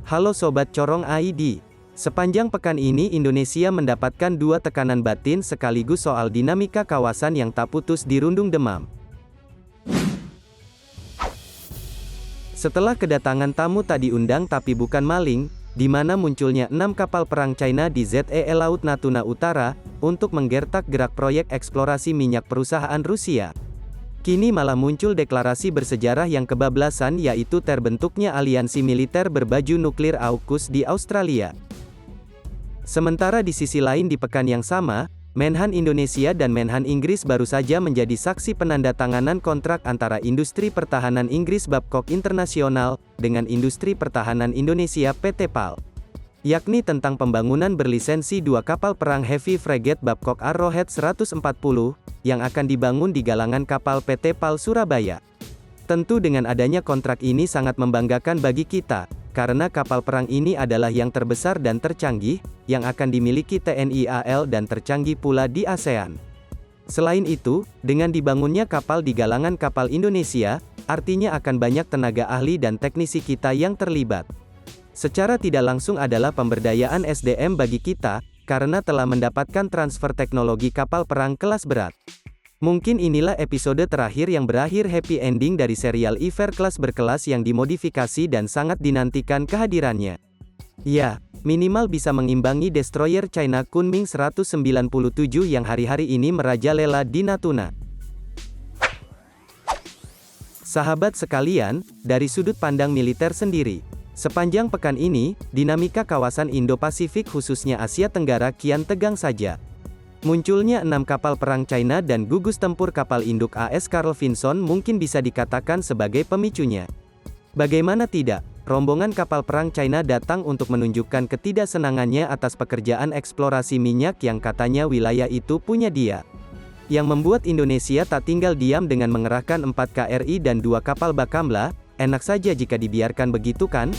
Halo Sobat Corong ID. Sepanjang pekan ini Indonesia mendapatkan dua tekanan batin sekaligus soal dinamika kawasan yang tak putus dirundung demam. Setelah kedatangan tamu tak diundang tapi bukan maling, di mana munculnya 6 kapal perang China di ZEE Laut Natuna Utara, untuk menggertak gerak proyek eksplorasi minyak perusahaan Rusia. Kini malah muncul deklarasi bersejarah yang kebablasan, yaitu terbentuknya aliansi militer berbaju nuklir AUKUS di Australia. Sementara di sisi lain di pekan yang sama, Menhan Indonesia dan Menhan Inggris baru saja menjadi saksi penandatanganan kontrak antara industri pertahanan Inggris Babcock International, dengan industri pertahanan Indonesia PT PAL. Yakni tentang pembangunan berlisensi 2 kapal perang heavy frigate Babcock Arrowhead 140, yang akan dibangun di galangan kapal PT PAL Surabaya. Tentu dengan adanya kontrak ini sangat membanggakan bagi kita, karena kapal perang ini adalah yang terbesar dan tercanggih, yang akan dimiliki TNI AL dan tercanggih pula di ASEAN. Selain itu, dengan dibangunnya kapal di galangan kapal Indonesia, artinya akan banyak tenaga ahli dan teknisi kita yang terlibat. Secara tidak langsung adalah pemberdayaan SDM bagi kita, karena telah mendapatkan transfer teknologi kapal perang kelas berat. Mungkin inilah episode terakhir yang berakhir happy ending dari serial Iver kelas berkelas yang dimodifikasi dan sangat dinantikan kehadirannya. Ya, minimal bisa mengimbangi destroyer China Kunming 197 yang hari-hari ini merajalela di Natuna. Sahabat sekalian, dari sudut pandang militer sendiri, sepanjang pekan ini, dinamika kawasan Indo-Pasifik khususnya Asia Tenggara kian tegang saja. Munculnya 6 kapal perang China dan gugus tempur kapal induk AS Carl Vinson mungkin bisa dikatakan sebagai pemicunya. Bagaimana tidak, rombongan kapal perang China datang untuk menunjukkan ketidaksenangannya atas pekerjaan eksplorasi minyak yang katanya wilayah itu punya dia. Yang membuat Indonesia tak tinggal diam dengan mengerahkan 4 KRI dan 2 kapal Bakamla, enak saja jika dibiarkan begitu kan?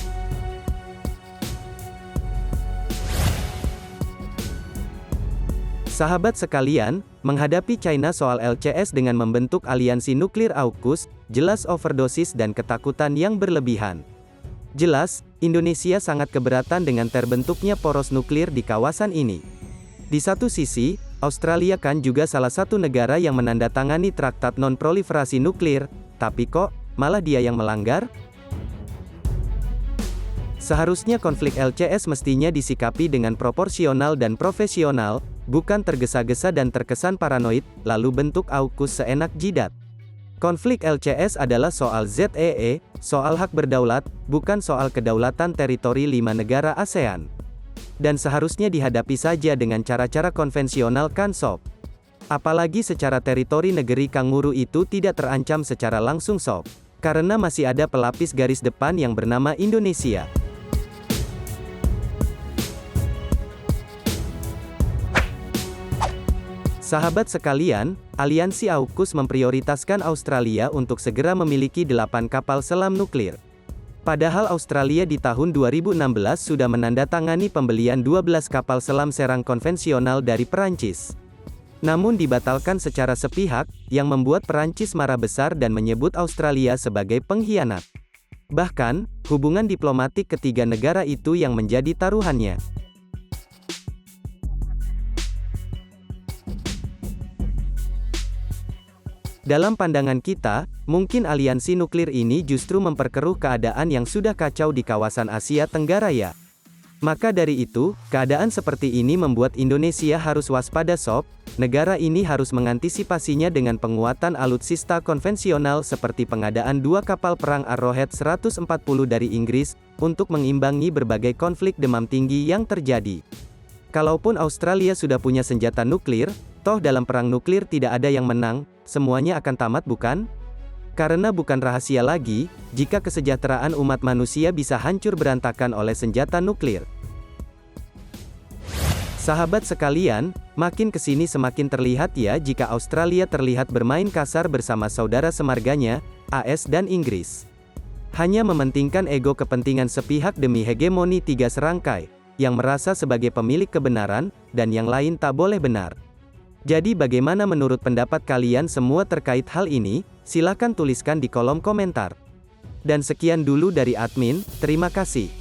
Sahabat sekalian, menghadapi China soal LCS dengan membentuk aliansi nuklir AUKUS, jelas overdosis dan ketakutan yang berlebihan. Jelas, Indonesia sangat keberatan dengan terbentuknya poros nuklir di kawasan ini. Di satu sisi, Australia kan juga salah satu negara yang menandatangani traktat non-proliferasi nuklir, tapi kok, malah dia yang melanggar? Seharusnya konflik LCS mestinya disikapi dengan proporsional dan profesional, bukan tergesa-gesa dan terkesan paranoid, lalu bentuk AUKUS seenak jidat. Konflik LCS adalah soal ZEE, soal hak berdaulat, bukan soal kedaulatan teritori 5 negara ASEAN. Dan seharusnya dihadapi saja dengan cara-cara konvensional kan sob. Apalagi secara teritori negeri kanguru itu tidak terancam secara langsung sob. Karena masih ada pelapis garis depan yang bernama Indonesia. Sahabat sekalian, aliansi AUKUS memprioritaskan Australia untuk segera memiliki 8 kapal selam nuklir. Padahal Australia di tahun 2016 sudah menandatangani pembelian 12 kapal selam serang konvensional dari Perancis. Namun dibatalkan secara sepihak, yang membuat Perancis marah besar dan menyebut Australia sebagai pengkhianat. Bahkan, hubungan diplomatik ketiga negara itu yang menjadi taruhannya. Dalam pandangan kita, mungkin aliansi nuklir ini justru memperkeruh keadaan yang sudah kacau di kawasan Asia Tenggara ya. Maka dari itu, keadaan seperti ini membuat Indonesia harus waspada sob, negara ini harus mengantisipasinya dengan penguatan alutsista konvensional seperti pengadaan 2 kapal perang Arrowhead 140 dari Inggris, untuk mengimbangi berbagai konflik demam tinggi yang terjadi. Kalaupun Australia sudah punya senjata nuklir, toh dalam perang nuklir tidak ada yang menang, semuanya akan tamat bukan? Karena bukan rahasia lagi, jika kesejahteraan umat manusia bisa hancur berantakan oleh senjata nuklir. Sahabat sekalian, makin kesini semakin terlihat ya jika Australia terlihat bermain kasar bersama saudara semarganya, AS dan Inggris. Hanya mementingkan ego kepentingan sepihak demi hegemoni 3 serangkai, yang merasa sebagai pemilik kebenaran, dan yang lain tak boleh benar. Jadi bagaimana menurut pendapat kalian semua terkait hal ini? Silakan tuliskan di kolom komentar. Dan sekian dulu dari admin, terima kasih.